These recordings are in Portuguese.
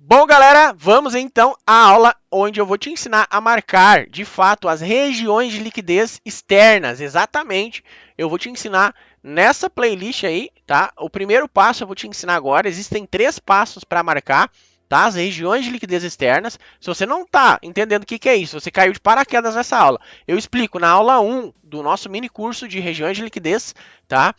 Bom, galera, vamos então à aula onde eu vou te ensinar a marcar, de fato, as regiões de liquidez externas. Exatamente, eu vou te ensinar nessa playlist aí, tá? O primeiro passo eu vou te ensinar agora. Existem 3 passos para marcar, tá? As regiões de liquidez externas. Se você não está entendendo o que é isso, você caiu de paraquedas nessa aula. Eu explico na aula 1 do nosso mini curso de regiões de liquidez, tá?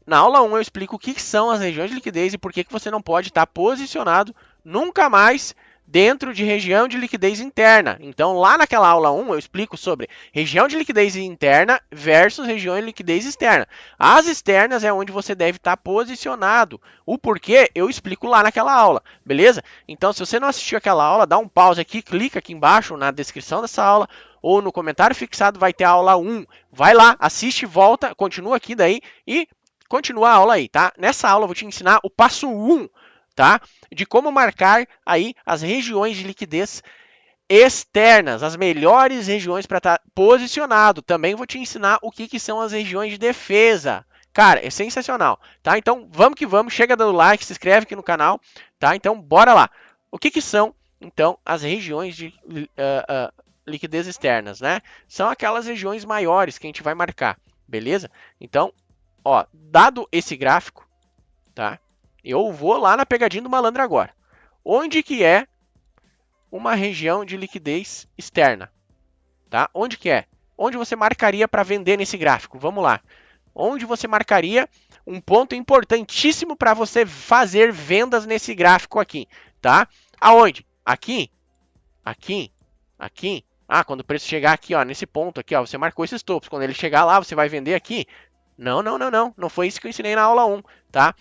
Na aula 1 eu explico o que são as regiões de liquidez e por que você não pode estar posicionado nunca mais dentro de região de liquidez interna. Então, lá naquela aula 1 eu explico sobre região de liquidez interna versus região de liquidez externa. As externas é onde você deve estar posicionado. O porquê eu explico lá naquela aula, beleza? Então, se você não assistiu aquela aula, dá um pause aqui, clica aqui embaixo na descrição dessa aula ou no comentário fixado vai ter a aula 1. Vai lá, assiste, volta, continua aqui daí e continua a aula aí, tá? Nessa aula eu vou te ensinar o passo 1, tá? De como marcar aí as regiões de liquidez externas, as melhores regiões para estar posicionado. Também vou te ensinar o que são as regiões de defesa. Cara, é sensacional, tá? Então, vamos que vamos, chega dando like, se inscreve aqui no canal, tá? Então, bora lá. O que são, então, as regiões de liquidez externas, né? São aquelas regiões maiores que a gente vai marcar, beleza? Então, ó, dado esse gráfico, tá? Eu vou lá na pegadinha do malandro agora. Onde que é uma região de liquidez externa, tá? Onde que é? Onde você marcaria para vender nesse gráfico? Vamos lá. Onde você marcaria um ponto importantíssimo para você fazer vendas nesse gráfico aqui, tá? Aonde? Aqui, aqui, aqui. Ah, quando o preço chegar aqui, ó, nesse ponto aqui, ó, você marcou esses topos. Quando ele chegar lá, você vai vender aqui. Não, não, não, não. Não foi isso que eu ensinei na aula 1, tá?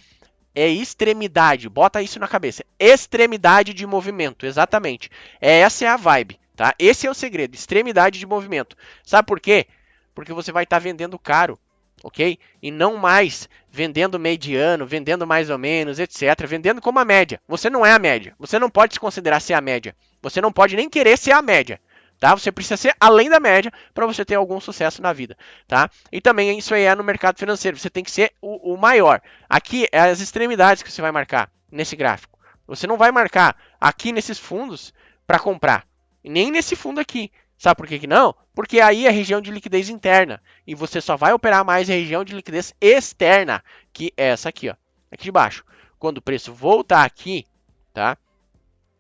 É extremidade. Bota isso na cabeça. Extremidade de movimento, exatamente. Essa é a vibe, tá? Esse é o segredo, extremidade de movimento. Sabe por quê? Porque você vai estar vendendo caro, ok? E não mais vendendo mediano, vendendo mais ou menos, etc. Vendendo como a média. Você não é a média. Você não pode se considerar ser a média. Você não pode nem querer ser a média. Tá? Você precisa ser além da média para você ter algum sucesso na vida, tá? E também isso aí é no mercado financeiro, você tem que ser o maior. Aqui é as extremidades que você vai marcar nesse gráfico. Você não vai marcar aqui nesses fundos para comprar, nem nesse fundo aqui. Sabe por que não? Porque aí é região de liquidez interna e você só vai operar mais região de liquidez externa, que é essa aqui, ó, aqui de baixo. Quando o preço voltar aqui, tá?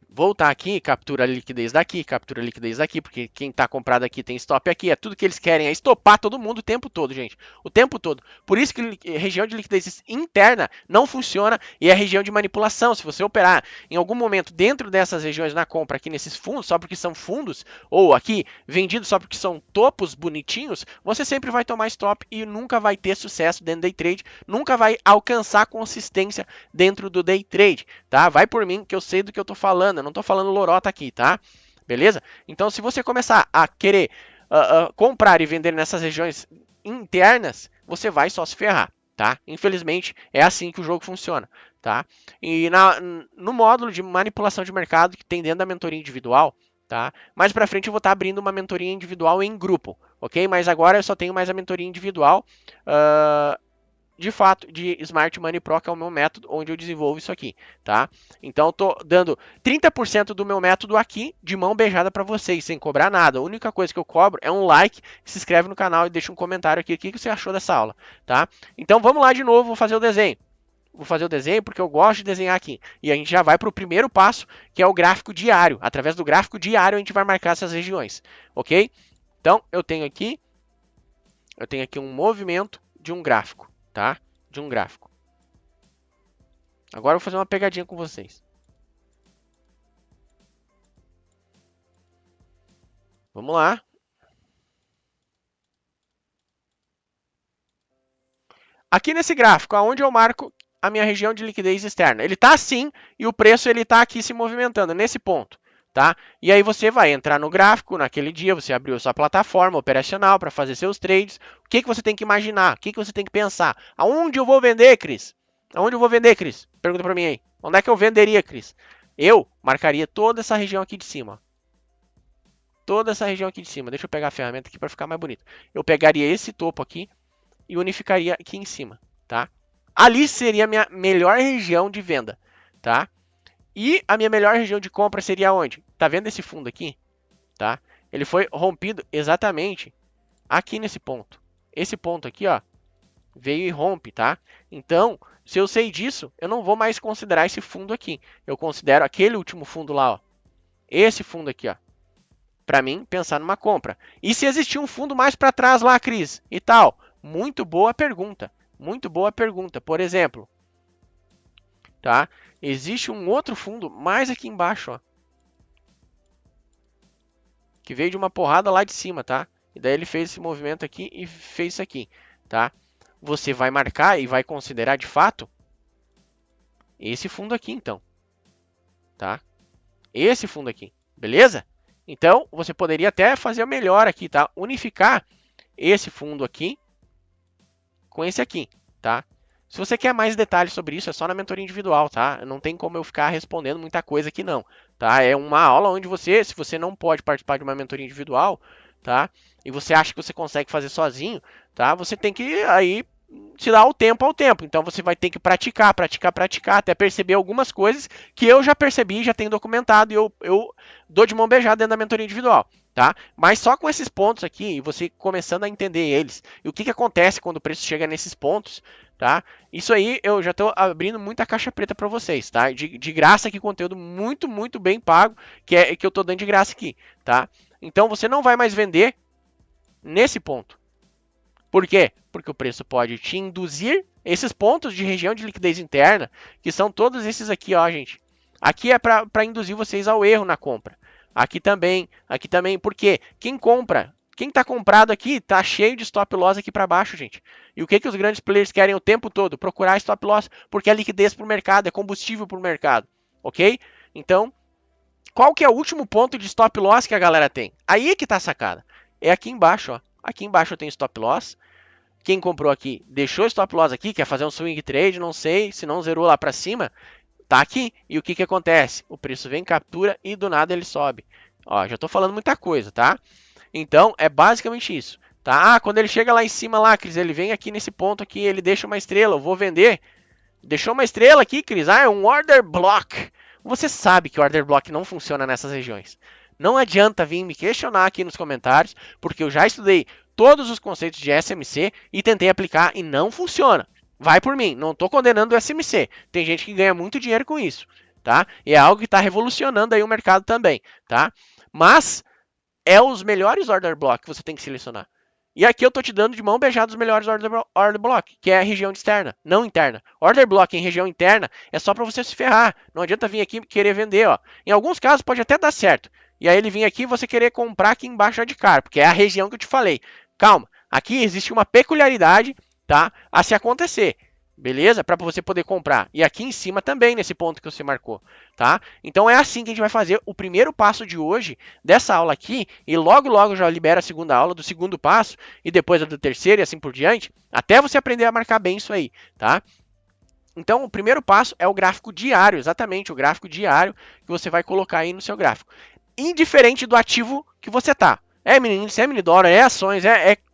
Voltar aqui, captura a liquidez daqui, porque quem está comprado aqui tem stop aqui, é tudo que eles querem, é estopar todo mundo o tempo todo, gente, o tempo todo. Por isso que região de liquidez interna não funciona e é região de manipulação. Se você operar em algum momento dentro dessas regiões na compra aqui nesses fundos, só porque são fundos, ou aqui vendidos só porque são topos bonitinhos, você sempre vai tomar stop e nunca vai ter sucesso dentro do day trade, nunca vai alcançar consistência dentro do day trade, tá? Vai por mim que eu sei do que eu tô falando, eu não tô falando lorota aqui, tá? Beleza? Então, se você começar a querer comprar e vender nessas regiões internas, você vai só se ferrar, tá? Infelizmente, é assim que o jogo funciona, tá? E no módulo de manipulação de mercado que tem dentro da mentoria individual, tá? Mais para frente eu vou estar abrindo uma mentoria individual em grupo, ok? Mas agora eu só tenho mais a mentoria individual. De fato, de Smart Money Pro, que é o meu método onde eu desenvolvo isso aqui, tá? Então, eu tô dando 30% do meu método aqui, de mão beijada para vocês, sem cobrar nada. A única coisa que eu cobro é um like, se inscreve no canal e deixa um comentário aqui, o que você achou dessa aula, tá? Então, vamos lá de novo, vou fazer o desenho. Vou fazer o desenho porque eu gosto de desenhar aqui. E a gente já vai para o primeiro passo, que é o gráfico diário. Através do gráfico diário, a gente vai marcar essas regiões, ok? Então, eu tenho aqui um movimento de um gráfico. Tá? De um gráfico. Agora eu vou fazer uma pegadinha com vocês. Vamos lá. Aqui nesse gráfico, aonde eu marco a minha região de liquidez externa, ele está assim e o preço ele está aqui se movimentando nesse ponto, tá? E aí você vai entrar no gráfico naquele dia, você abriu sua plataforma operacional para fazer seus trades. O que você tem que imaginar? O que você tem que pensar? Aonde eu vou vender, Cris? Aonde eu vou vender, Cris? Pergunta para mim aí. Onde é que eu venderia, Cris? Eu marcaria toda essa região aqui de cima. Toda essa região aqui de cima. Deixa eu pegar a ferramenta aqui para ficar mais bonito. Eu pegaria esse topo aqui e unificaria aqui em cima, tá? Ali seria a minha melhor região de venda, tá? E a minha melhor região de compra seria onde? Tá vendo esse fundo aqui? Tá? Ele foi rompido exatamente aqui nesse ponto. Esse ponto aqui, ó, veio e rompe, tá? Então, se eu sei disso, eu não vou mais considerar esse fundo aqui. Eu considero aquele último fundo lá, ó. Esse fundo aqui, ó. Para mim, pensar numa compra. E se existir um fundo mais para trás lá, Cris, e tal? Muito boa pergunta. Muito boa pergunta. Por exemplo, tá? Existe um outro fundo mais aqui embaixo, ó. Que veio de uma porrada lá de cima, tá? E daí ele fez esse movimento aqui e fez isso aqui, tá? Você vai marcar e vai considerar de fato esse fundo aqui, então, tá? Esse fundo aqui, beleza? Então, você poderia até fazer o melhor aqui, tá? Unificar esse fundo aqui com esse aqui, tá? Se você quer mais detalhes sobre isso, é só na mentoria individual, tá? Não tem como eu ficar respondendo muita coisa aqui não, tá? É uma aula onde você, se você não pode participar de uma mentoria individual, tá? E você acha que você consegue fazer sozinho, tá? Você tem que aí se dar o tempo ao tempo. Então você vai ter que praticar, até perceber algumas coisas que eu já percebi, já tenho documentado e eu dou de mão beijada dentro da mentoria individual, tá? Mas só com esses pontos aqui, você começando a entender eles, e o que acontece quando o preço chega nesses pontos, tá? Isso aí eu já estou abrindo muita caixa preta para vocês, tá? De graça aqui, conteúdo muito, muito bem pago, que eu estou dando de graça aqui, tá? Então você não vai mais vender nesse ponto. Por quê? Porque o preço pode te induzir esses pontos de região de liquidez interna, que são todos esses aqui, ó, gente. Aqui é para induzir vocês ao erro na compra. Aqui também, porque quem compra, quem está comprado aqui, está cheio de stop loss aqui para baixo, gente. E o que os grandes players querem o tempo todo? Procurar stop loss, porque é liquidez para o mercado, é combustível para o mercado, ok? Então, qual que é o último ponto de stop loss que a galera tem? Aí é que está a sacada. É aqui embaixo, ó. Aqui embaixo eu tenho stop loss. Quem comprou aqui deixou stop loss aqui, quer fazer um swing trade, não sei, se não zerou lá para cima, tá aqui. E o que acontece? O preço vem, captura e do nada ele sobe. Ó, já estou falando muita coisa, tá? Então, é basicamente isso, tá? Ah, quando ele chega lá em cima lá, Cris, ele vem aqui nesse ponto aqui, ele deixa uma estrela, eu vou vender. Deixou uma estrela aqui, Cris, ah, é um order block. Você sabe que o order block não funciona nessas regiões. Não adianta vir me questionar aqui nos comentários, porque eu já estudei todos os conceitos de SMC e tentei aplicar e não funciona. Vai por mim, não estou condenando o SMC. Tem gente que ganha muito dinheiro com isso, tá? E é algo que está revolucionando aí o mercado também, tá? Mas é os melhores order block que você tem que selecionar. E aqui eu estou te dando de mão beijada os melhores order block, que é a região externa, não interna. Order block em região interna é só para você se ferrar. Não adianta vir aqui querer vender, ó. Em alguns casos pode até dar certo. E aí ele vir aqui e você querer comprar aqui embaixo de cara, porque é a região que eu te falei. Calma, aqui existe uma peculiaridade, tá, a se acontecer. Beleza? Para você poder comprar. E aqui em cima também, nesse ponto que você marcou, tá? Então é assim que a gente vai fazer o primeiro passo de hoje, dessa aula aqui, e logo logo já libera a segunda aula do segundo passo, e depois a do terceiro e assim por diante, até você aprender a marcar bem isso aí, tá? Então o primeiro passo é o gráfico diário, exatamente, o gráfico diário que você vai colocar aí no seu gráfico. Indiferente do ativo que você tá. É mini índice, é mini dólar, é ações,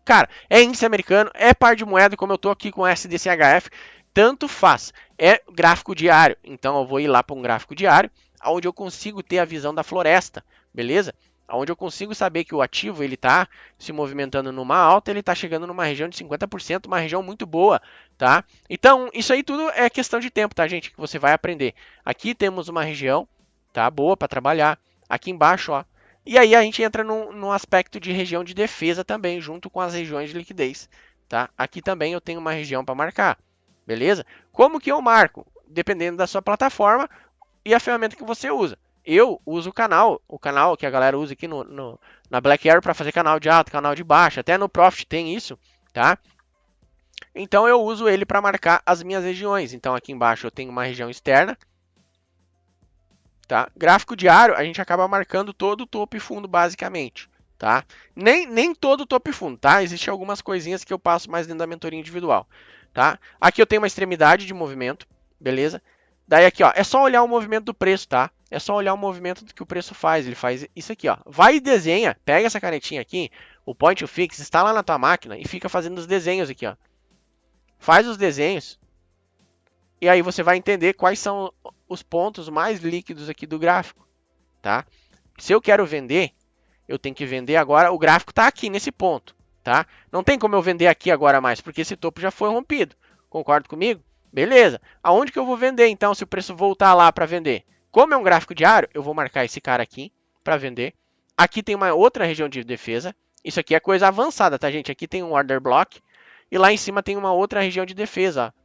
cara, é índice americano, é par de moeda, como eu tô aqui com SDCHF, tanto faz. É gráfico diário. Então eu vou ir lá para um gráfico diário, onde eu consigo ter a visão da floresta, beleza? Onde eu consigo saber que o ativo ele está se movimentando numa alta, ele está chegando numa região de 50%, uma região muito boa, tá? Então, isso aí tudo é questão de tempo, tá, gente? Que você vai aprender. Aqui temos uma região, tá? Boa para trabalhar. Aqui embaixo, ó. E aí a gente entra num aspecto de região de defesa também, junto com as regiões de liquidez, tá? Aqui também eu tenho uma região para marcar, beleza? Como que eu marco? Dependendo da sua plataforma e a ferramenta que você usa. Eu uso o canal que a galera usa aqui na Black Arrow para fazer canal de alta, canal de baixa, até no Profit tem isso, tá? Então eu uso ele para marcar as minhas regiões. Então aqui embaixo eu tenho uma região externa, tá? Gráfico diário, a gente acaba marcando todo o topo e fundo basicamente, tá? Nem todo o topo e fundo, tá? Existem algumas coisinhas que eu passo mais dentro da mentoria individual, tá? Aqui eu tenho uma extremidade de movimento, beleza? Daí aqui, ó, é só olhar o movimento do preço, tá? É só olhar o movimento do que o preço faz. Ele faz isso aqui, ó. Vai e desenha, pega essa canetinha aqui, o Point to Fix, instala na tua máquina e fica fazendo os desenhos aqui, ó. Faz os desenhos E aí você vai entender quais são os pontos mais líquidos aqui do gráfico, tá? Se eu quero vender, eu tenho que vender agora, o gráfico está aqui nesse ponto, tá? Não tem como eu vender aqui agora mais, porque esse topo já foi rompido. Concorda comigo? Beleza. Aonde que eu vou vender, então, se o preço voltar lá para vender? Como é um gráfico diário, eu vou marcar esse cara aqui para vender. Aqui tem uma outra região de defesa. Isso aqui é coisa avançada, tá, gente? Aqui tem um order block. E lá em cima tem uma outra região de defesa, ó.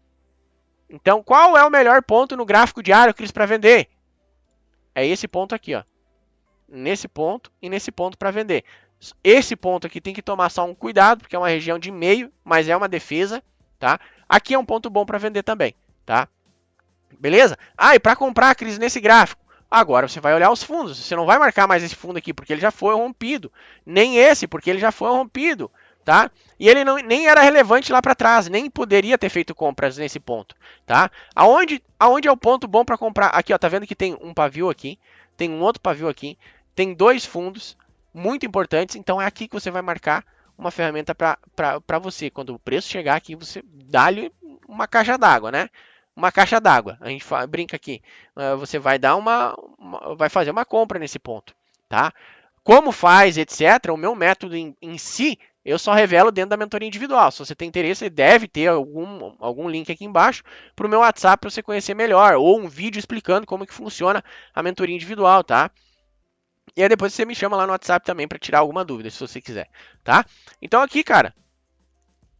Então, qual é o melhor ponto no gráfico diário, Cris, para vender? É esse ponto aqui, ó. Nesse ponto e nesse ponto para vender. Esse ponto aqui tem que tomar só um cuidado, porque é uma região de meio, mas é uma defesa, tá? Aqui é um ponto bom para vender também, tá? Beleza? Ah, e para comprar, Cris, nesse gráfico, agora você vai olhar os fundos. Você não vai marcar mais esse fundo aqui, porque ele já foi rompido. Nem esse, porque ele já foi rompido, tá? E ele nem era relevante lá para trás, nem poderia ter feito compras nesse ponto, tá? Aonde é o ponto bom para comprar? Aqui, ó, tá vendo que tem um pavio aqui, tem um outro pavio aqui, tem dois fundos muito importantes, então é aqui que você vai marcar uma ferramenta para você. Quando o preço chegar aqui, você dá-lhe uma caixa d'água, né? Uma caixa d'água. A gente brinca aqui. Você vai dar vai fazer uma compra nesse ponto, tá? Como faz, etc. O meu método em si, eu só revelo dentro da mentoria individual. Se você tem interesse, deve ter algum link aqui embaixo para o meu WhatsApp para você conhecer melhor, ou um vídeo explicando como que funciona a mentoria individual, tá? E aí depois você me chama lá no WhatsApp também para tirar alguma dúvida, se você quiser, tá? Então aqui, cara,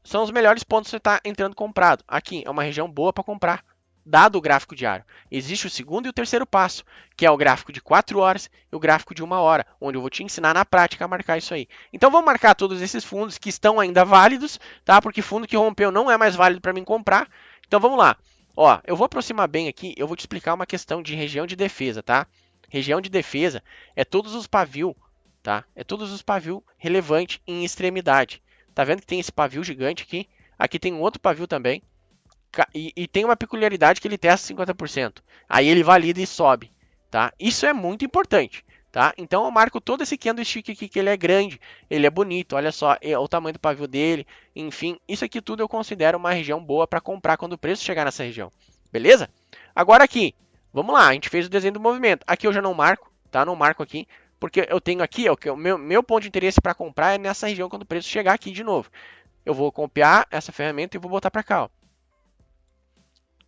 são os melhores pontos que você está entrando comprado. Aqui é uma região boa para comprar, dado o gráfico diário. Existe o segundo e o terceiro passo, que é o gráfico de 4 horas e o gráfico de 1 hora, onde eu vou te ensinar na prática a marcar isso aí. Então vamos marcar todos esses fundos que estão ainda válidos, tá? Porque fundo que rompeu não é mais válido para mim comprar. Então vamos lá. Ó, eu vou aproximar bem aqui, eu vou te explicar uma questão de região de defesa, tá? Região de defesa é todos os pavios, tá? É todos os pavios relevantes em extremidade. Tá vendo que tem esse pavio gigante aqui? Aqui tem um outro pavio também. E tem uma peculiaridade que ele testa 50%. Aí ele valida e sobe, tá? Isso é muito importante, tá? Então eu marco todo esse candlestick aqui que ele é grande, ele é bonito, olha só o tamanho do pavio dele, enfim, isso aqui tudo eu considero uma região boa para comprar quando o preço chegar nessa região, beleza? Agora aqui, vamos lá, a gente fez o desenho do movimento. Aqui eu já não marco, tá? Não marco aqui, porque eu tenho aqui, ó, que o meu ponto de interesse para comprar é nessa região quando o preço chegar aqui de novo. Eu vou copiar essa ferramenta e vou botar para cá, ó.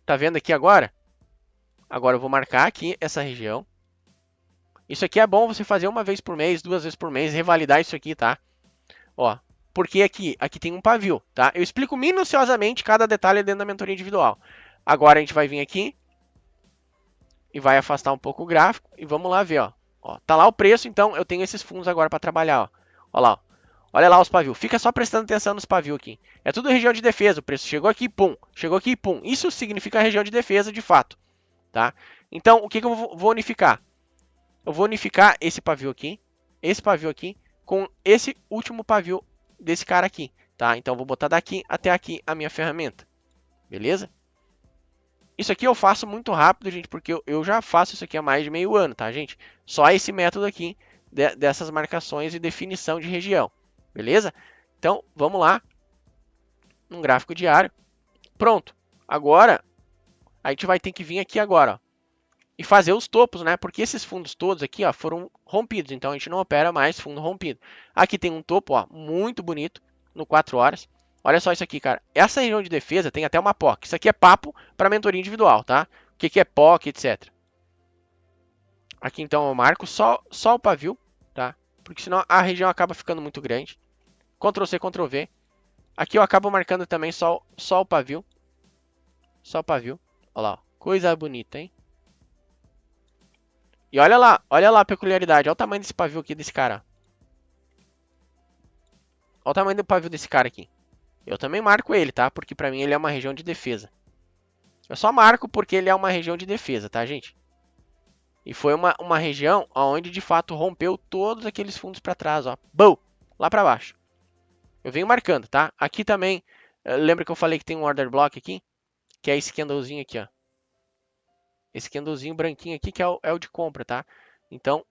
Tá vendo aqui agora? Agora eu vou marcar aqui essa região. Isso aqui é bom você fazer uma vez por mês, 2 vezes por mês, revalidar isso aqui, tá? Ó, porque aqui tem um pavio, tá? Eu explico minuciosamente cada detalhe dentro da mentoria individual. Agora a gente vai vir aqui e vai afastar um pouco o gráfico e vamos lá ver, ó. Ó, tá lá o preço, então eu tenho esses fundos agora para trabalhar, ó. Ó lá, ó. Olha lá os pavios. Fica só prestando atenção nos pavios aqui. É tudo região de defesa. O preço chegou aqui, pum. Chegou aqui, pum. Isso significa região de defesa de fato, tá? Então, o que eu vou unificar? Eu vou unificar esse pavio aqui, com esse último pavio desse cara aqui, tá? Então, eu vou botar daqui até aqui a minha ferramenta, beleza? Isso aqui eu faço muito rápido, gente, porque eu já faço isso aqui há mais de meio ano, tá, gente? Só esse método aqui dessas marcações e definição de região, beleza? Então, vamos lá, num gráfico diário. Pronto. Agora, a gente vai ter que vir aqui agora, ó, e fazer os topos, né? Porque esses fundos todos aqui, ó, foram rompidos, então a gente não opera mais fundo rompido. Aqui tem um topo, ó, muito bonito, no 4 horas. Olha só isso aqui, cara. Essa região de defesa tem até uma POC. Isso aqui é papo para mentoria individual, tá? O que é POC, etc. Aqui então eu marco só o pavio, tá? Porque senão a região acaba ficando muito grande. Ctrl C, Ctrl V. Aqui eu acabo marcando também só o pavio. Só o pavio. Olha lá, ó. Coisa bonita, hein? E olha lá a peculiaridade. Olha o tamanho desse pavio aqui desse cara. Olha o tamanho do pavio desse cara aqui. Eu também marco ele, tá? Porque pra mim ele é uma região de defesa. Eu só marco porque ele é uma região de defesa, tá, gente? E foi uma região onde de fato rompeu todos aqueles fundos para trás, ó. Bum! Lá para baixo. Eu venho marcando, tá? Aqui também, lembra que eu falei que tem um order block aqui? Que é esse candlezinho aqui, ó. Esse candlezinho branquinho aqui que é o de compra, tá? Então,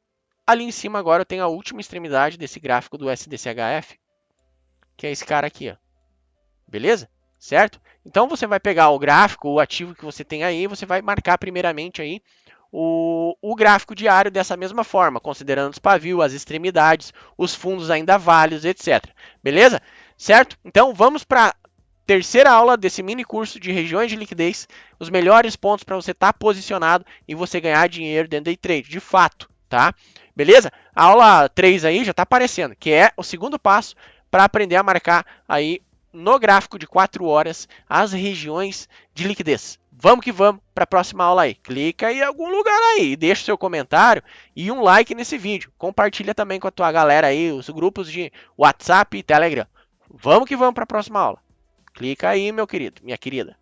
ali em cima agora eu tenho a última extremidade desse gráfico do SDCHF, que é esse cara aqui, ó. Beleza? certo? Então você vai pegar o gráfico, o ativo que você tem aí, você vai marcar primeiramente aí o gráfico diário dessa mesma forma, considerando os pavios, as extremidades, os fundos ainda válidos, etc. Beleza? Certo? Então vamos para terceira aula desse mini curso de regiões de liquidez, os melhores pontos para você estar posicionado e você ganhar dinheiro dentro do day trade, de fato, tá? Beleza? A aula 3 aí já está aparecendo, que é o segundo passo para aprender a marcar aí no gráfico de 4 horas as regiões de liquidez. Vamos que vamos para a próxima aula aí. Clica aí em algum lugar aí, deixa seu comentário e um like nesse vídeo. Compartilha também com a tua galera aí, os grupos de WhatsApp e Telegram. Vamos que vamos para a próxima aula. Clica aí, meu querido, minha querida.